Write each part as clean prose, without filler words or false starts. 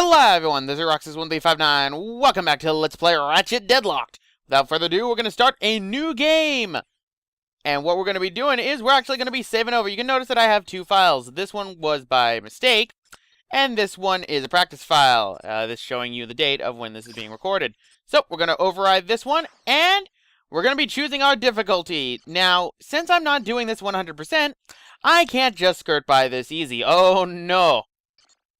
Hello everyone, this is Roxas1359. Welcome back to Let's Play Ratchet Deadlocked. Without further ado, we're going to start a new game. And what we're going to be doing is we're actually going to be saving over. You can notice that I have two files. This one was by mistake, and this one is a practice file. This showing you the date of when this is being recorded. So we're going to override this one, and we're going to be choosing our difficulty. Now, since I'm not doing this 100%, I can't just skirt by this easy. Oh no.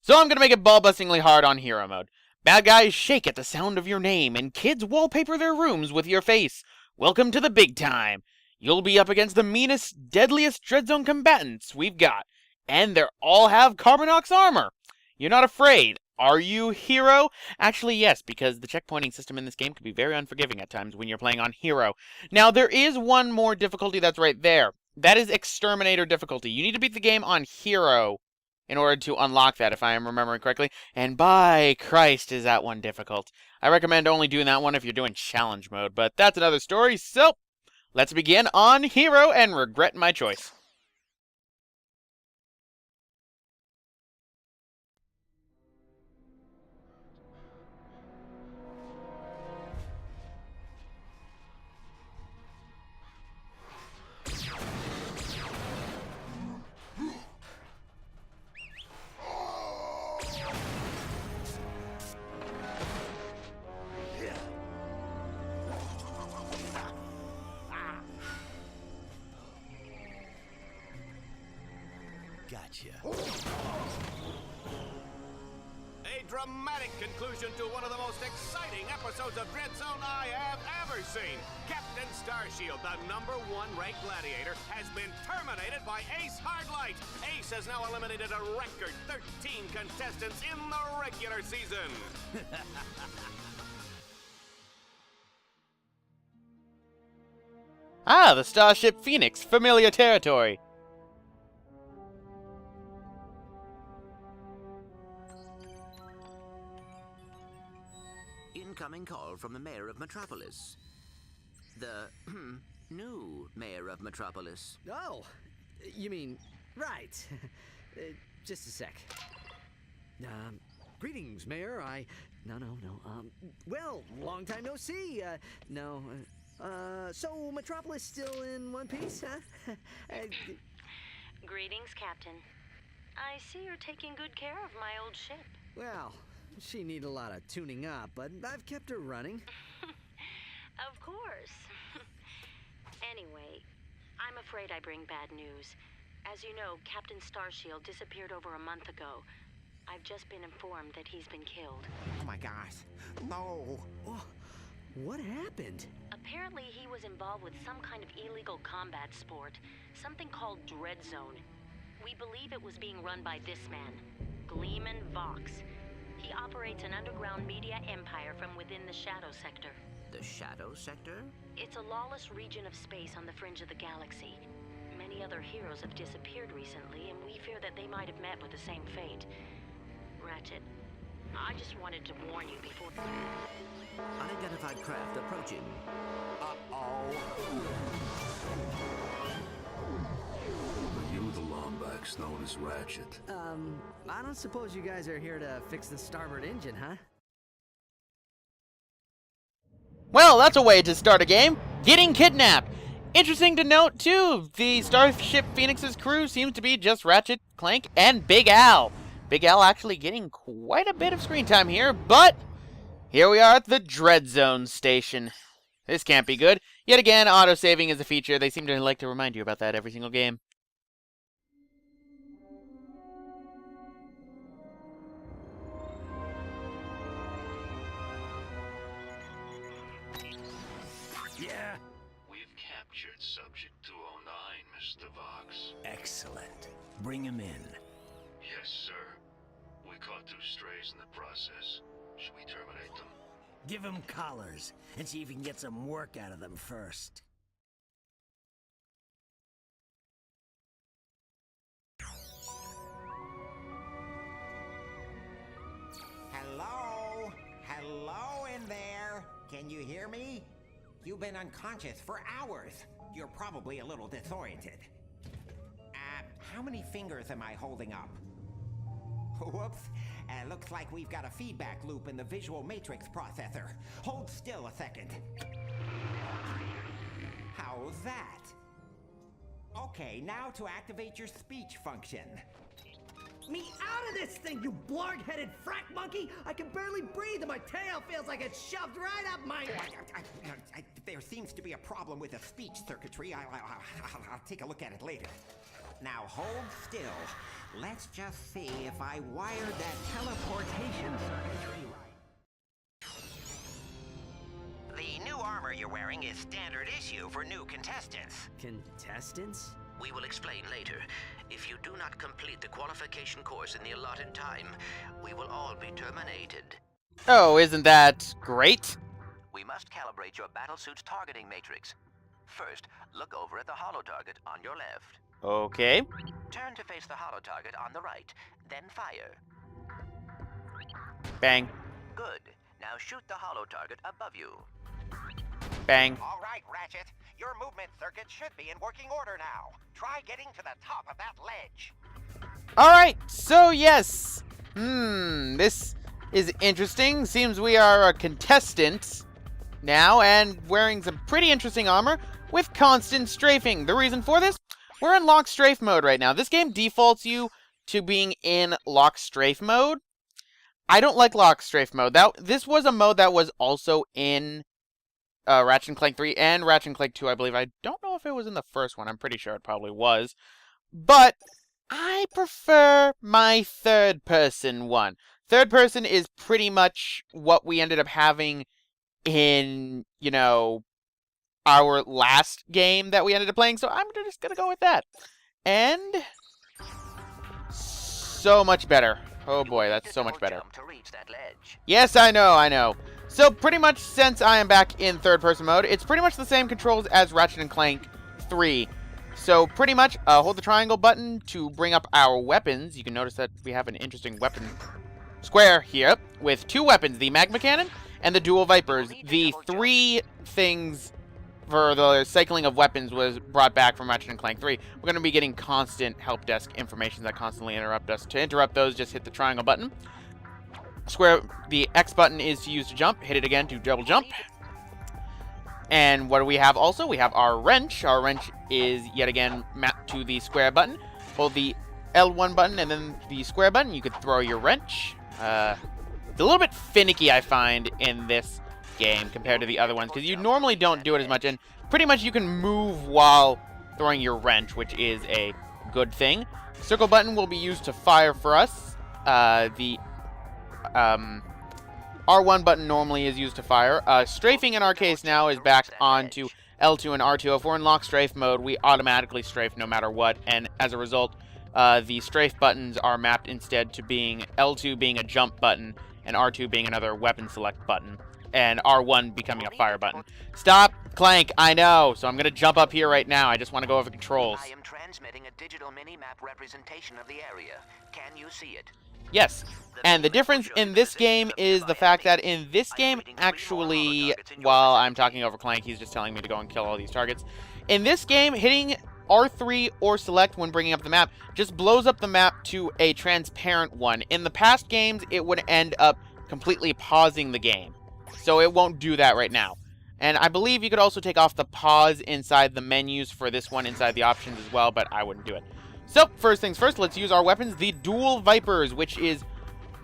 So I'm going to make it ball-bustingly hard on hero mode. Bad guys shake at the sound of your name, and kids wallpaper their rooms with your face. Welcome to the big time. You'll be up against the meanest, deadliest Dreadzone combatants we've got. And they all have Carbonox armor. You're not afraid, are you, hero? Actually, yes, because the checkpointing system in this game can be very unforgiving at times when you're playing on hero. Now, there is one more difficulty that's right there. That is Exterminator difficulty. You need to beat the game on hero in order to unlock that, if I am remembering correctly. And by Christ, is that one difficult. I recommend only doing that one if you're doing challenge mode, but that's another story, so let's begin on hero and regret my choice. Gotcha. A dramatic conclusion to one of the most exciting episodes of Dreadzone I have ever seen. Captain Starshield, the #1 ranked gladiator, has been terminated by Ace Hardlight. Ace has now eliminated a record 13 contestants in the regular season. Ah, the Starship Phoenix, familiar territory. Incoming call from the mayor of Metropolis. The new mayor of Metropolis. Oh, you mean, right. Just a sec. Greetings, Mayor. No. Well, long time no see. So Metropolis still in one piece, huh? Greetings, Captain. I see you're taking good care of my old ship. Well, she need a lot of tuning up, but I've kept her running. Of course. Anyway, I'm afraid I bring bad news. As you know, Captain Starshield disappeared over a month ago. I've just been informed that he's been killed. Oh my gosh. No. Oh, what happened? Apparently he was involved with some kind of illegal combat sport, something called Dreadzone. We believe it was being run by this man, Gleeman Vox. He operates an underground media empire from within the Shadow Sector. The Shadow Sector? It's a lawless region of space on the fringe of the galaxy. Many other heroes have disappeared recently, and we fear that they might have met with the same fate. Ratchet, I just wanted to warn you before... Unidentified craft approaching. You the Lombacks known as Ratchet. I don't suppose you guys are here to fix the starboard engine, huh? Well, that's a way to start a game. Getting kidnapped. Interesting to note, too, the Starship Phoenix's crew seems to be just Ratchet, Clank, and Big Al. Big Al actually getting quite a bit of screen time here, but here we are at the Dreadzone station. This can't be good. Yet again, auto-saving is a feature. They seem to like to remind you about that every single game. Yeah. We've captured Subject 209, Mr. Vox. Excellent. Bring him in. Yes, sir. We caught 2 strays in the process. Should we terminate them? Give him collars and see if you can get some work out of them first. Hello? Hello in there? Can you hear me? You've been unconscious for hours. You're probably a little disoriented. How many fingers am I holding up? Whoops. Looks like we've got a feedback loop in the visual matrix processor. Hold still a second. How's that? Okay, now to activate your speech function. Me out of this thing, you blarg-headed frack monkey! I can barely breathe and my tail feels like it's shoved right up my... There seems to be a problem with the speech circuitry. I'll take a look at it later. Now hold still. Let's just see if I wired that teleportation circuitry right. The new armor you're wearing is standard issue for new contestants. Contestants? We will explain later. If you do not complete the qualification course in the allotted time, we will all be terminated. Oh, isn't that great? We must calibrate your battlesuit's targeting matrix. First, look over at the holo target on your left. Okay. Turn to face the holo target on the right, then fire. Bang. Good. Now shoot the holo target above you. Bang. All right, Ratchet. Your movement circuit should be in working order now. Try getting to the top of that ledge. Alright, so yes. This is interesting. Seems we are a contestant now and wearing some pretty interesting armor with constant strafing. The reason for this? We're in lock strafe mode right now. This game defaults you to being in lock strafe mode. I don't like lock strafe mode. This was a mode that was also in Ratchet and Clank 3 and Ratchet and Clank 2, I believe. I don't know if it was in the first one. I'm pretty sure it probably was. But I prefer my third-person one. Third person is pretty much what we ended up having in, our last game that we ended up playing, so I'm just gonna go with that. And so much better. Oh boy, that's so much better. Yes, I know. So pretty much since I am back in third-person mode, it's pretty much the same controls as Ratchet and Clank 3. So pretty much, hold the triangle button to bring up our weapons. You can notice that we have an interesting weapon square here with two weapons, the magma cannon and the dual vipers. The three things for the cycling of weapons was brought back from Ratchet and Clank 3. We're going to be getting constant help desk information that constantly interrupt us. To interrupt those, just hit the triangle button. The X button is to use to jump. Hit it again to double jump. And what do we have also? We have our wrench. Our wrench is yet again mapped to the square button. Hold the L1 button and then the square button. You could throw your wrench. It's a little bit finicky, I find, in this game compared to the other ones, because you normally don't do it as much, and pretty much you can move while throwing your wrench, which is a good thing. Circle button will be used to fire for us. The R1 button normally is used to fire. Strafing in our case now is back onto L2 and R2. If we're in lock strafe mode, we automatically strafe no matter what, and as a result, the strafe buttons are mapped instead to being L2 being a jump button and R2 being another weapon select button, and R1 becoming a fire button. Stop, Clank, I know, so I'm going to jump up here right now. I just want to go over controls. I am transmitting a digital mini-map representation of the area. Can you see it? Yes, and the difference in this game is the fact that in this game, actually, while I'm talking over Clank, he's just telling me to go and kill all these targets. In this game, hitting R3 or select when bringing up the map just blows up the map to a transparent one. In the past games, it would end up completely pausing the game. So it won't do that right now. And I believe you could also take off the pause inside the menus for this one inside the options as well, but I wouldn't do it. So, first things first, let's use our weapons. The dual vipers, which is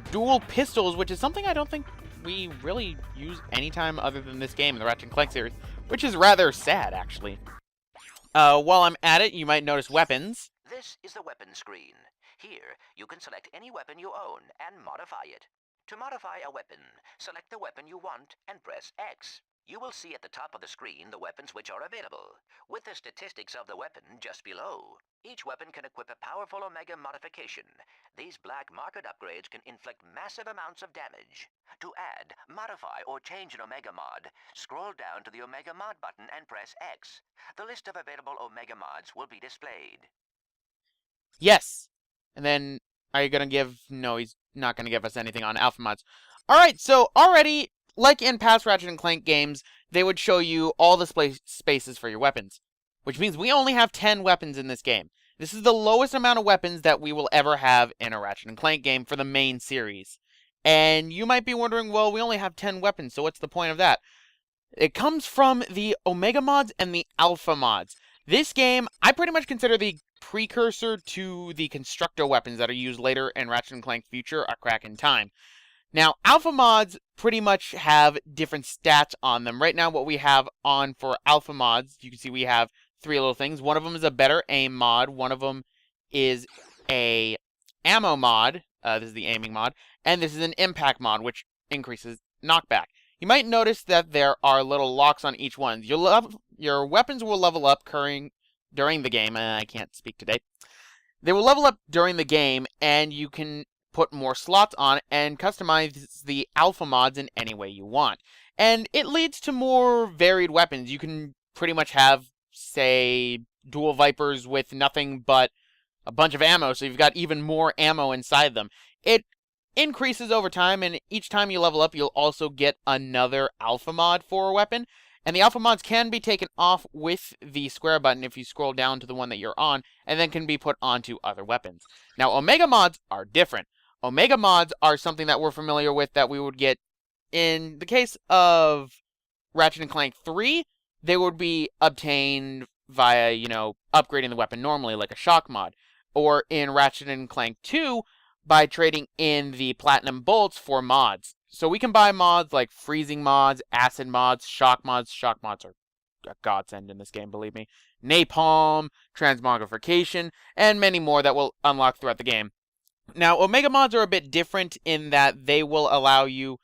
dual pistols, which is something I don't think we really use anytime other than this game in the Ratchet and Clank series, which is rather sad, actually. While I'm at it, you might notice weapons. This is the weapon screen. Here, you can select any weapon you own and modify it. To modify a weapon, select the weapon you want and press X. You will see at the top of the screen the weapons which are available, with the statistics of the weapon just below. Each weapon can equip a powerful Omega modification. These black market upgrades can inflict massive amounts of damage. To add, modify, or change an Omega mod, scroll down to the Omega mod button and press X. The list of available Omega mods will be displayed. Yes. And then, are you going to give... No, he's not going to give us anything on alpha mods. Alright, so already, like in past Ratchet and Clank games, they would show you all the spaces for your weapons. Which means we only have 10 weapons in this game. This is the lowest amount of weapons that we will ever have in a Ratchet and Clank game for the main series. And you might be wondering, well, we only have 10 weapons, so what's the point of that? It comes from the Omega mods and the Alpha mods. This game, I pretty much consider the precursor to the Constructor weapons that are used later in Ratchet & Clank Future: A Crack in Time. Now, Alpha mods pretty much have different stats on them. Right now, what we have on for Alpha mods, you can see we have 3 little things. One of them is a better aim mod. One of them is a ammo mod. This is the aiming mod. And this is an impact mod, which increases knockback. You might notice that there are little locks on each one. Your weapons will level up during the game. I can't speak today. They will level up during the game, and you can put more slots on and customize the Alpha mods in any way you want. And it leads to more varied weapons. You can pretty much have, say, dual Vipers with nothing but a bunch of ammo, so you've got even more ammo inside them. It increases over time, and each time you level up, you'll also get another Alpha mod for a weapon. And the Alpha mods can be taken off with the square button if you scroll down to the one that you're on, and then can be put onto other weapons. Now, Omega mods are different. Omega mods are something that we're familiar with that we would get in the case of Ratchet & Clank 3. They would be obtained via, upgrading the weapon normally, like a shock mod. Or in Ratchet & Clank 2, by trading in the Platinum Bolts for mods. So we can buy mods like freezing mods, acid mods, shock mods. Shock mods are a godsend in this game, believe me. Napalm, transmogrification, and many more that will unlock throughout the game. Now, Omega mods are a bit different in that they will allow you...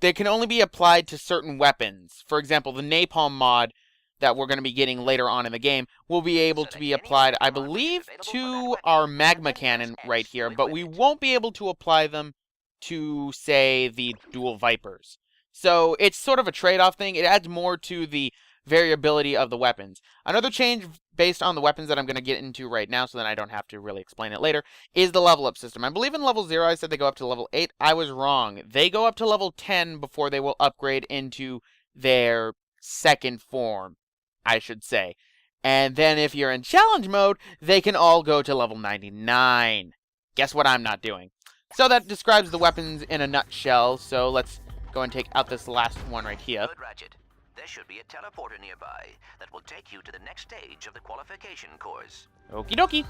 They can only be applied to certain weapons. For example, the Napalm mod that we're going to be getting later on in the game will be able to be applied, I believe, to our magma cannon right here, but we won't be able to apply them to, say, the dual Vipers. So it's sort of a trade-off thing. It adds more to the variability of the weapons. Another change based on the weapons that I'm going to get into right now, so then I don't have to really explain it later, is the level up system. I believe in level 0 I said they go up to level 8. I was wrong. They go up to level 10 before they will upgrade into their second form, I should say. And then if you're in challenge mode, they can all go to level 99. Guess what I'm not doing? So that describes the weapons in a nutshell, so let's go and take out this last one right here. Good, Ratchet. There should be a teleporter nearby that will take you to the next stage of the qualification course. Okie dokie.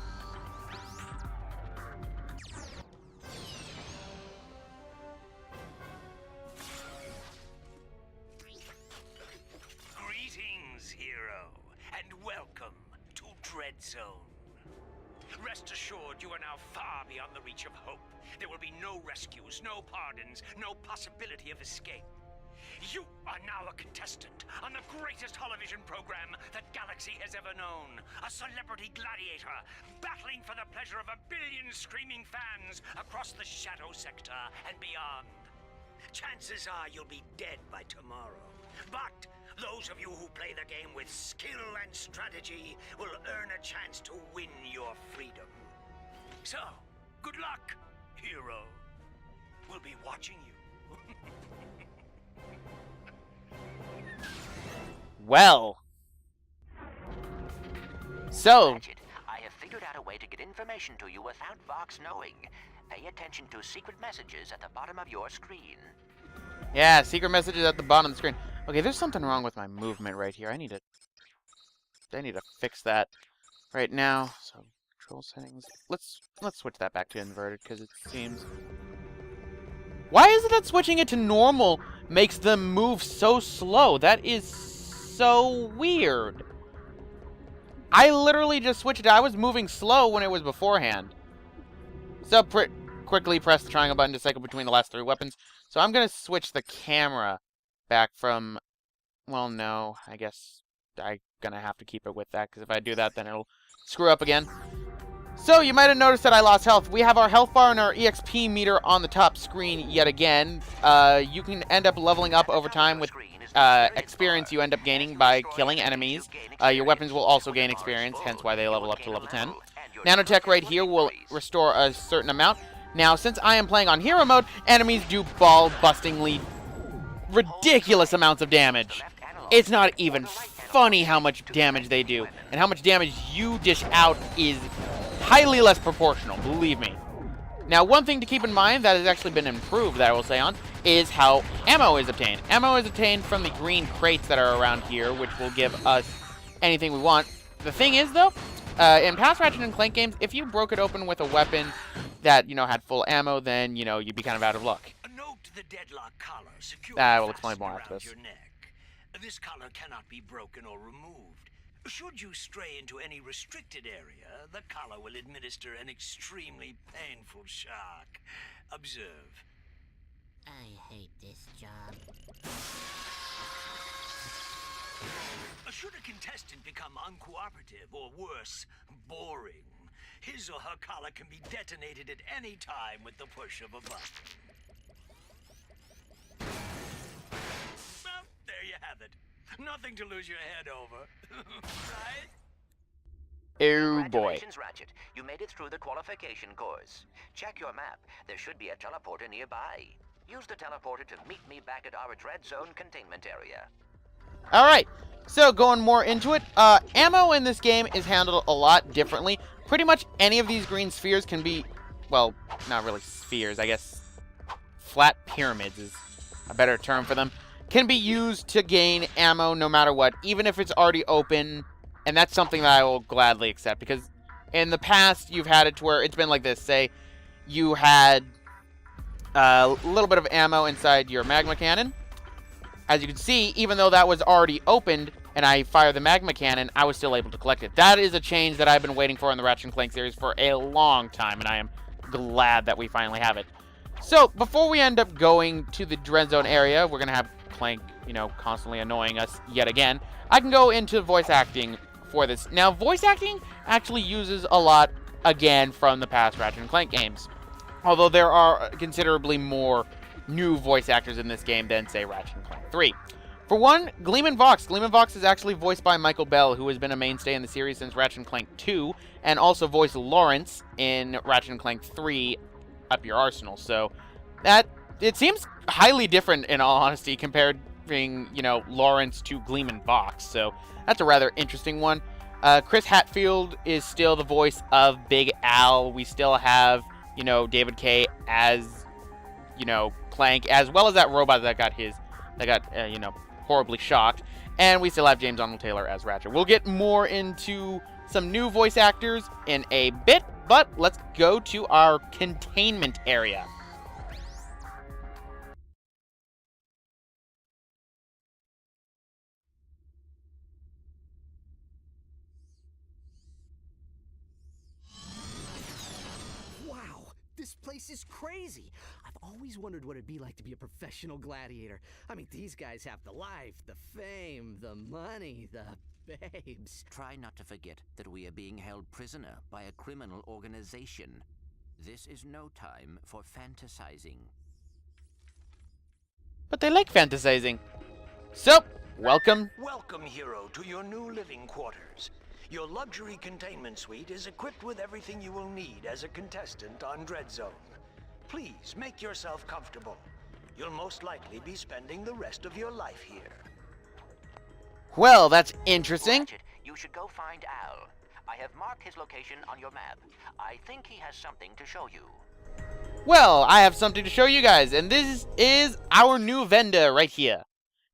Greetings, hero, and welcome to Dreadzone. Rest assured, you are now far beyond the reach of hope. There will be no rescues, no pardons, no possibility of escape. You are now a contestant on the greatest television program that Galaxy has ever known. A celebrity gladiator, battling for the pleasure of 1 billion screaming fans across the Shadow Sector and beyond. Chances are you'll be dead by tomorrow. But those of you who play the game with skill and strategy will earn a chance to win your freedom. So, good luck, hero. We'll be watching you. Well. So. Ratchet, I have figured out a way to get information to you without Vox knowing. Pay attention to secret messages at the bottom of your screen. Yeah, secret messages at the bottom of the screen. Okay, there's something wrong with my movement right here. I need to fix that right now. So, control settings. Let's switch that back to inverted because it seems. Why is it that switching it to normal makes them move so slow? That is so weird. I literally just switched it. I was moving slow when it was beforehand. So quickly press the triangle button to cycle between the last 3 weapons. So I'm going to switch the camera back from... Well, no. I guess I'm going to have to keep it with that, because if I do that, then it'll screw up again. So you might have noticed that I lost health. We have our health bar and our EXP meter on the top screen yet again. You can end up leveling up over time with experience you end up gaining by killing enemies. Your weapons will also gain experience, hence why they level up to level 10. Nanotech right here will restore a certain amount. Now, since I am playing on hero mode, enemies do ball-bustingly ridiculous amounts of damage. It's not even funny how much damage they do. And how much damage you dish out is highly less proportional, believe me. Now, one thing to keep in mind that has actually been improved, that I will say on, is how ammo is obtained. Ammo is obtained from the green crates that are around here, which will give us anything we want. The thing is, though, in past Ratchet and Clank games, if you broke it open with a weapon that, had full ammo, then, you'd be kind of out of luck. Note the deadlock collar secured I will explain more around after this. your neck. This collar cannot be broken or removed. Should you stray into any restricted area, the collar will administer an extremely painful shock. Observe. I hate this job. Should a contestant become uncooperative or worse, boring, his or her collar can be detonated at any time with the push of a button. Well, there you have it. Nothing to lose your head over. Right? Oh boy. Congratulations, Ratchet. You made it through the qualification course. Check your map. There should be a teleporter nearby. Use the teleporter to meet me back at our Dreadzone containment area. Alright, so going more into it, ammo in this game is handled a lot differently. Pretty much any of these green spheres can be, well, not really spheres, I guess flat pyramids is a better term for them, can be used to gain ammo no matter what, even if it's already open, and that's something that I will gladly accept, because in the past you've had it to where it's been like this. Say you had a little bit of ammo inside your magma cannon. As you can see, even though that was already opened and I fired the magma cannon, I was still able to collect it. That is a change that I've been waiting for in the Ratchet & Clank series for a long time, and I am glad that we finally have it. So, before we end up going to the Dreadzone area, we're going to have Clank, constantly annoying us yet again. I can go into voice acting for this. Now, voice acting actually uses a lot, again, from the past Ratchet & Clank games. Although there are considerably more new voice actors in this game than, say, Ratchet & Clank 3. For one, Gleeman Vox. Gleeman Vox is actually voiced by Michael Bell, who has been a mainstay in the series since Ratchet & Clank 2, and also voiced Lawrence in Ratchet & Clank 3, Up Your Arsenal. So, it seems highly different, in all honesty, comparing, Lawrence to Gleeman Vox. So, that's a rather interesting one. Chris Hatfield is still the voice of Big Al. We still have, David Kaye as, Clank, as well as that robot that got horribly shocked. And we still have James Arnold Taylor as Ratchet. We'll get more into some new voice actors in a bit, but let's go to our containment area. This place is crazy. I've always wondered what it'd be like to be a professional gladiator. I mean, these guys have the life, the fame, the money, the babes. Try not to forget that we are being held prisoner by a criminal organization. This is no time for fantasizing. But they like fantasizing. So, welcome. Welcome, hero, to your new living quarters. Your luxury containment suite is equipped with everything you will need as a contestant on Dreadzone. Please make yourself comfortable. You'll most likely be spending the rest of your life here. Well, that's interesting. Ratchet, you should go find Al. I have marked his location on your map. I think he has something to show you. Well, I have something to show you guys, and this is our new vendor right here.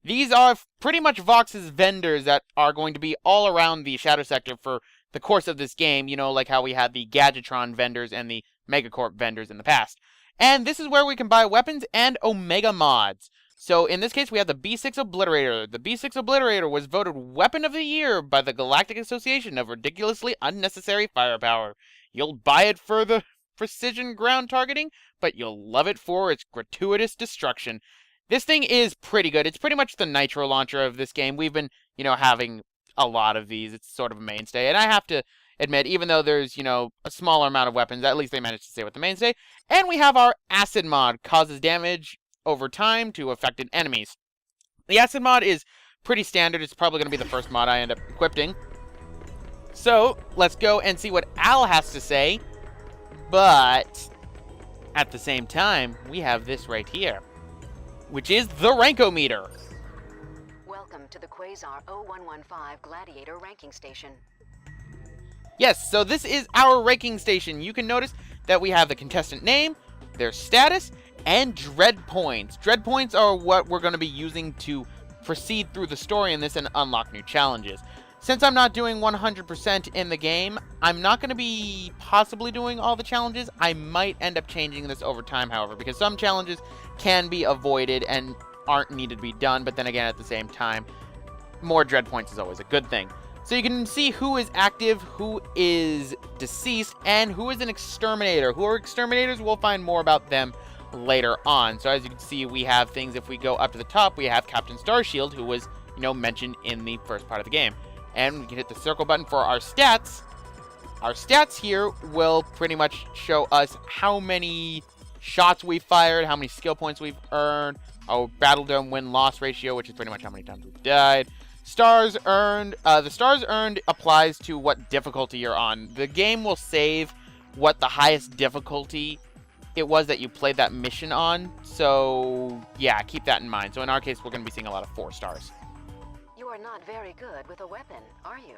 These are pretty much Vox's vendors that are going to be all around the Shadow Sector for the course of this game, like how we had the Gadgetron vendors and the Megacorp vendors in the past. And this is where we can buy weapons and Omega mods. So in this case, we have the B6 Obliterator. The B6 Obliterator was voted Weapon of the Year by the Galactic Association of Ridiculously Unnecessary Firepower. You'll buy it for the precision ground targeting, but you'll love it for its gratuitous destruction. This thing is pretty good. It's pretty much the nitro launcher of this game. We've been, having a lot of these. It's sort of a mainstay. And I have to admit, even though there's, a smaller amount of weapons, at least they managed to stay with the mainstay. And we have our Acid mod, causes damage over time to affected enemies. The Acid mod is pretty standard. It's probably going to be the first mod I end up equipping. So, let's go and see what Al has to say. But, at the same time, we have this right here, which is the Rankometer. Welcome to the Quasar 0115 Gladiator Ranking Station. Yes, so this is our ranking station. You can notice that we have the contestant name, their status, and dread points. Dread points are what we're going to be using to proceed through the story in this and unlock new challenges. Since I'm not doing 100% in the game, I'm not going to be possibly doing all the challenges. I might end up changing this over time, however, because some challenges can be avoided and aren't needed to be done, but then again, at the same time, more dread points is always a good thing. So you can see who is active, who is deceased, and who is an exterminator. Who are exterminators? We'll find more about them later on. So as you can see, we have things, if we go up to the top, we have Captain Starshield, who was, mentioned in the first part of the game. And we can hit the circle button for our stats. Our stats here will pretty much show us how many shots we fired, how many skill points we've earned, our Battle Dome win-loss ratio, which is pretty much how many times we've died. Stars earned. The stars earned applies to what difficulty you're on. The game will save what the highest difficulty it was that you played that mission on. So, yeah, keep that in mind. So in our case, we're going to be seeing a lot of 4 stars. You are not very good with a weapon, are you?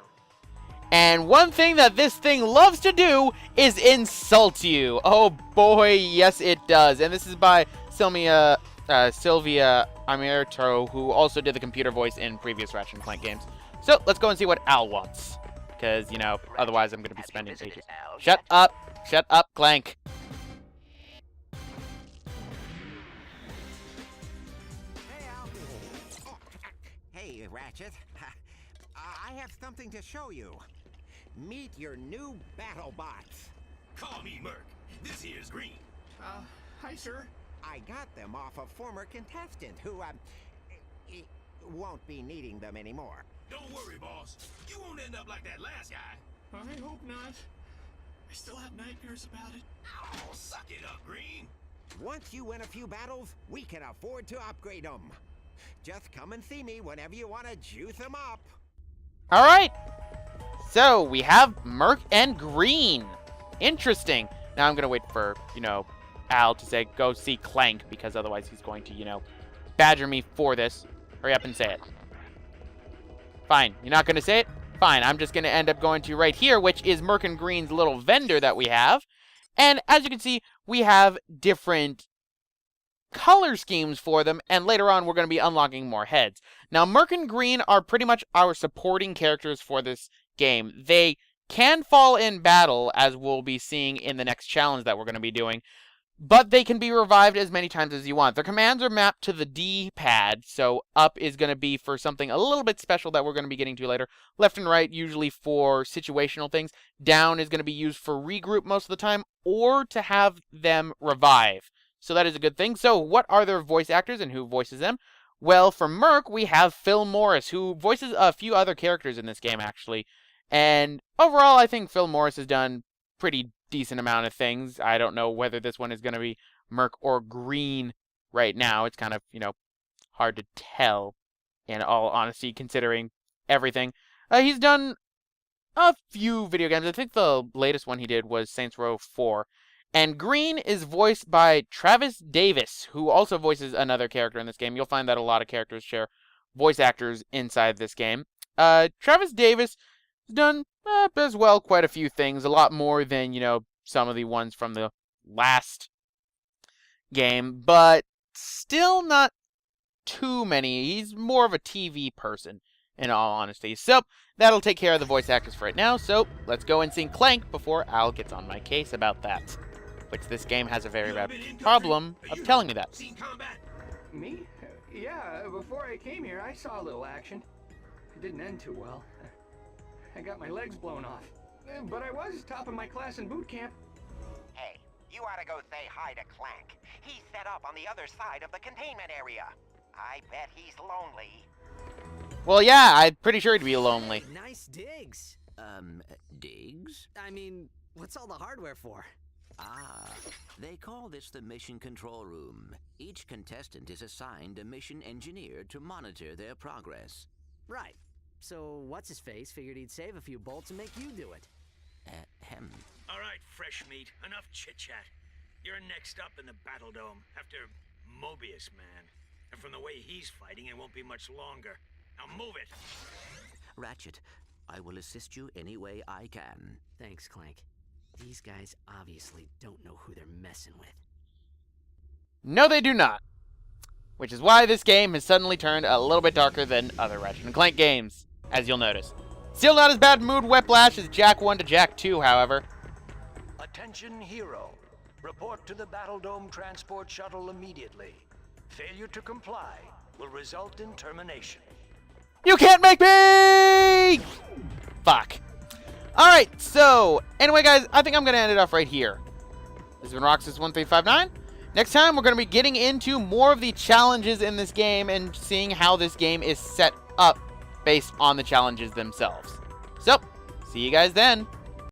And one thing that this thing loves to do is insult you. Oh boy, yes it does. And this is by Sylvia Amirto, who also did the computer voice in previous Ratchet and Clank games. So let's go and see what Al wants. Because, otherwise I'm going to be spending ages. Shut up, Clank. Hey, Ratchet. I have something to show you. Meet your new battle bots. Call me Merc. This here's Green. Hi, sir. I got them off a former contestant who, won't be needing them anymore. Don't worry, boss. You won't end up like that last guy. I hope not. I still have nightmares about it. Oh, suck it up, Green. Once you win a few battles, we can afford to upgrade them. Just come and see me whenever you want to juice them up. All right. So we have Merc and Green. Interesting. Now I'm going to wait for, Al to say, go see Clank, because otherwise he's going to, badger me for this. Hurry up and say it. Fine. You're not going to say it? Fine. I'm just going to end up going to right here, which is Merc and Green's little vendor that we have. And as you can see, we have different color schemes for them, and later on we're going to be unlocking more heads. Now, Merc and Green are pretty much our supporting characters for this game. They can fall in battle, as we'll be seeing in the next challenge that we're going to be doing, but they can be revived as many times as you want. Their commands are mapped to the D-pad, so up is going to be for something a little bit special that we're going to be getting to later. Left and right usually for situational things. Down is going to be used for regroup most of the time, or to have them revive. So that is a good thing. So what are their voice actors and who voices them? Well, for Merc, we have Phil Morris, who voices a few other characters in this game, actually. And overall, I think Phil Morris has done pretty decent amount of things. I don't know whether this one is going to be Merc or Green right now. It's kind of, hard to tell, in all honesty, considering everything. He's done a few video games. I think the latest one he did was Saints Row 4. And Green is voiced by Travis Davis, who also voices another character in this game. You'll find that a lot of characters share voice actors inside this game. Travis Davis has done, as well, quite a few things. A lot more than, some of the ones from the last game. But still not too many. He's more of a TV person, in all honesty. So, that'll take care of the voice actors for right now. So, let's go and sing Clank before Al gets on my case about that. Which this game has a very bad problem of telling me that. Me? Yeah, before I came here, I saw a little action. It didn't end too well. I got my legs blown off. But I was top of my class in boot camp. Hey, you ought to go say hi to Clank. He's set up on the other side of the containment area. I bet he's lonely. Well, yeah, I'm pretty sure he'd be lonely. Nice digs. Digs? I mean, what's all the hardware for? Ah, they call this the mission control room. Each contestant is assigned a mission engineer to monitor their progress. Right. So, what's-his-face figured he'd save a few bolts and make you do it. All right, fresh meat. Enough chit-chat. You're next up in the Battle Dome, after Mobius Man. And from the way he's fighting, it won't be much longer. Now move it! Ratchet, I will assist you any way I can. Thanks, Clank. These guys obviously don't know who they're messing with. No, they do not. Which is why this game has suddenly turned a little bit darker than other Ratchet & Clank games, as you'll notice. Still not as bad mood whiplash as Jack 1 to Jack 2, however. Attention, Hero. Report to the Battle Dome transport shuttle immediately. Failure to comply will result in termination. You can't make me! Fuck. Alright, so, anyway guys, I think I'm going to end it off right here. This has been Roxas1359. Next time, we're going to be getting into more of the challenges in this game and seeing how this game is set up based on the challenges themselves. So, see you guys then.